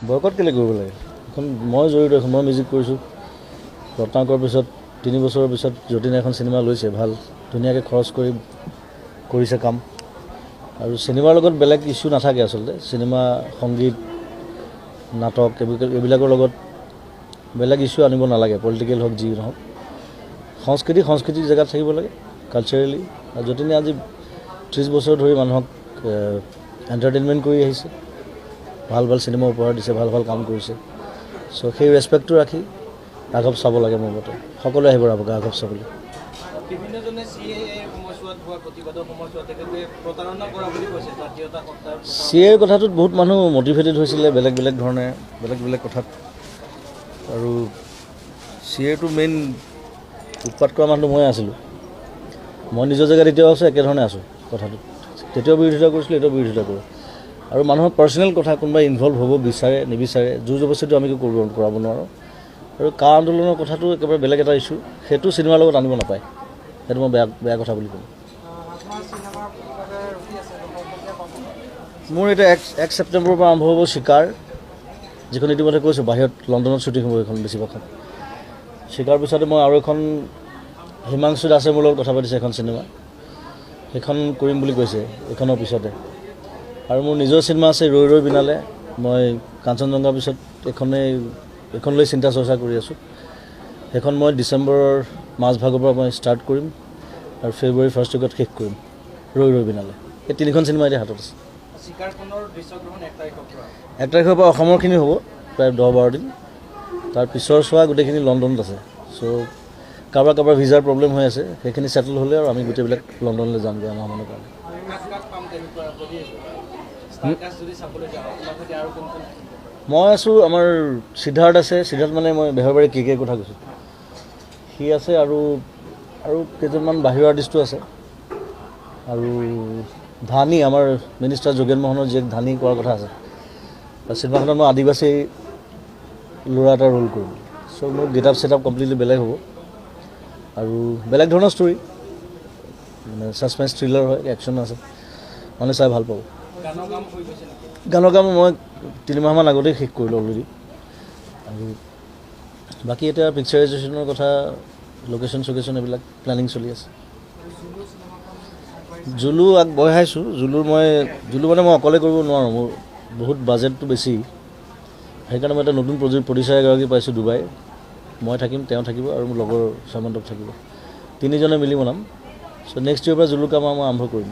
boycott কেলৈ কৰিব লাগে এখন মই জড়িত আছোঁ মই মিউজিক কৰিছোঁ ৰত্নাকৰৰ পিছত 3 বছৰৰ পিছত যতীনে এখন চিনেমা লৈছে ভাল ধুনীয়াকৈ খৰচ কৰি কৰিছে কাম আৰু চিনেমাৰ লগত বেলেগ ইস্যু নাথাকে আচলতে চিনেমা সংগীত নাটক এইবিলাকৰ লগত বেলেগ ইস্যু আনিব নালাগে পলিটিকেল হওক যি নহওক সংস্কৃতিৰ জেগাত থাকিব লাগে কালচাৰেলি আৰু যতীনে আজি 30 বছৰ ধৰি মানুহক এণ্টাৰটেইনমেণ্ট কৰি আহিছে ভাল চিনেমা উপহাৰ দিছে ভাল কাম কৰিছে চ' সেই ৰেচপেক্টটো ৰাখি ৰাঘৱ চাব লাগে মোৰ মতে সকলোৱে আহিব ৰাঘৱ চাবলৈ CAৰ কথাটোত বহুত মানুহ মটিভেটেড হৈছিলে বেলেগ ধৰণে বেলেগ কথাত আৰু CAৰটো মেইন উৎপাত কৰা মানুহ মই আছিলোঁ মই নিজৰ জেগাত এতিয়াও আছোঁ একেধৰণে আছোঁ কথাটোত তেতিয়াও বিৰোধিতা কৰিছিলোঁ এতিয়াও বিৰোধিতা কৰোঁ আৰু মানুহৰ পাৰ্চনেল কথা কোনোবাই ইনভলভ হ'ব বিচাৰে নিবিচাৰে জোৰ জবৰদস্তিটো আমি কৰাব নোৱাৰোঁ আৰু কা আন্দোলনৰ কথাটো একেবাৰে বেলেগ এটা ইছ্যু সেইটো চিনেমাৰ লগত আনিব নাপায় সেইটো মই বেয়া কথা বুলি ক'ম মোৰ এতিয়া 1 ছেপ্টেম্বৰৰ পৰা আৰম্ভ হ'ব শিকাৰ যিখন ইতিমধ্যে কৈছোঁ বাহিৰত লণ্ডনত শ্বুটিং হ'ব এইখন বেছিভাগখন শিকাৰ পিছতে মই আৰু এখন হিমাংশু দাসে মোৰ লগত কথা পাতিছে এখন চিনেমা সেইখন কৰিম বুলি কৈছে এইখনৰ পিছতে আৰু মোৰ নিজৰ চিনেমা আছে ৰৈ বিনালে মই কাঞ্চনজংঘাৰ পিছত এইখন লৈ চিন্তা চৰ্চা কৰি আছোঁ সেইখন মই ডিচেম্বৰৰ মাজভাগৰ পৰা মই ষ্টাৰ্ট কৰিম আৰু ফেব্ৰুৱাৰী 1st উইকত শেষ কৰিম ৰৈ বিনালে এই 3খন চিনেমা এতিয়া হাতত আছে 1 তাৰিখৰ পৰা অসমৰখিনি হ'ব প্ৰায় 10-12 দিন তাৰ পিছৰ চোৱা গোটেইখিনি লণ্ডনত আছে চ' কাৰোবাৰ ভিজাৰ প্ৰব্লেম হৈ আছে সেইখিনি ছেটেল হ'লে আৰু আমি গোটেইবিলাক লণ্ডনলৈ যামগৈ আমাৰ মানুহৰ কাৰণে মই আছোঁ আমাৰ সিদ্ধাৰ্থ আছে সিদ্ধাৰ্থ মানে মই বেহৰবাৰী কে কথা কৈছোঁ সি আছে আৰু কেইজনমান বাহিৰৰ আৰ্টিষ্টো আছে আৰু ধানী আমাৰ মিনিষ্টাৰ যোগেন মোহনৰ জীয়েক ধানী কৰাৰ কথা আছে আৰু চিনেমাখনত মই আদিবাসী ল'ৰা এটা ৰোল কৰিম চ' মোৰ গেটআপ ছেটআপ কমপ্লিটলি বেলেগ হ'ব আৰু বেলেগ ধৰণৰ ষ্টৰী মানে ছাছপেন্স থ্ৰিলাৰ হয় একশ্যন আছে মানে চাই ভাল পাব গানৰ কাম মই 3 মাহমান আগতেই শেষ কৰিলোঁ অলৰেডি আৰু বাকী এতিয়া পিকচাৰাইজেশ্যনৰ কথা লোকেশ্যন এইবিলাক প্লেনিং চলি আছে জুলু আগবঢ়াইছোঁ জুলু মানে মই অকলে কৰিব নোৱাৰোঁ মোৰ বহুত বাজেটটো বেছি সেইকাৰণে মই এটা নতুন প্ৰডিউচাৰ এগৰাকী পাইছোঁ ডুবাই মই থাকিম তেওঁ থাকিব আৰু মোৰ লগৰ সামন্তক থাকিব 3জনে মিলি বনাম চ' নেক্সট ইয়েৰৰ পৰা জুলু কাম মই আৰম্ভ কৰিম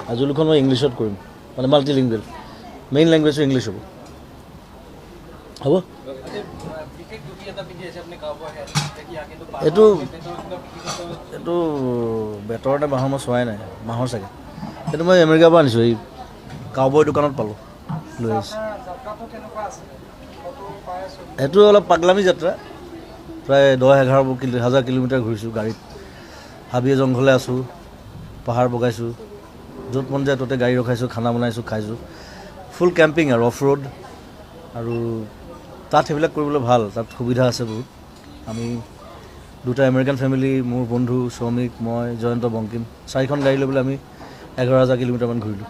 আৰু জুলুখন মই ইংলিছত কৰিম মানে মাল্টিলিংগুৱেল মেইন লেংগুৱেজটো ইংলিছ হ'ব এইটো বেটৰ নে বাঁহৰ মই চোৱাই নাই মাহৰ চাগে সেইটো মই আমেৰিকাৰ পৰা আনিছোঁ এই কাউবয় দোকানত পালোঁ লৈ আহিছোঁ সেইটো অলপ পাগলামী যাত্ৰা প্ৰায় 10,000 কিলোমিটাৰ ঘূৰিছোঁ গাড়ীত হাবিয়ে জংঘলে আছোঁ পাহাৰ বগাইছোঁ য'ত মন যায় ত'তে গাড়ী ৰখাইছোঁ খানা বনাইছোঁ খাইছোঁ ফুল কেম্পিং আৰু অফ ৰোড আৰু তাত সেইবিলাক কৰিবলৈ ভাল তাত সুবিধা আছে বহুত আমি 2টা আমেৰিকান ফেমিলি মোৰ বন্ধু শ্ৰমিক মই জয়ন্ত বংকিম 4খন গাড়ী লৈ পেলাই আমি 11,000 কিলোমিটাৰমান ঘূৰিলোঁ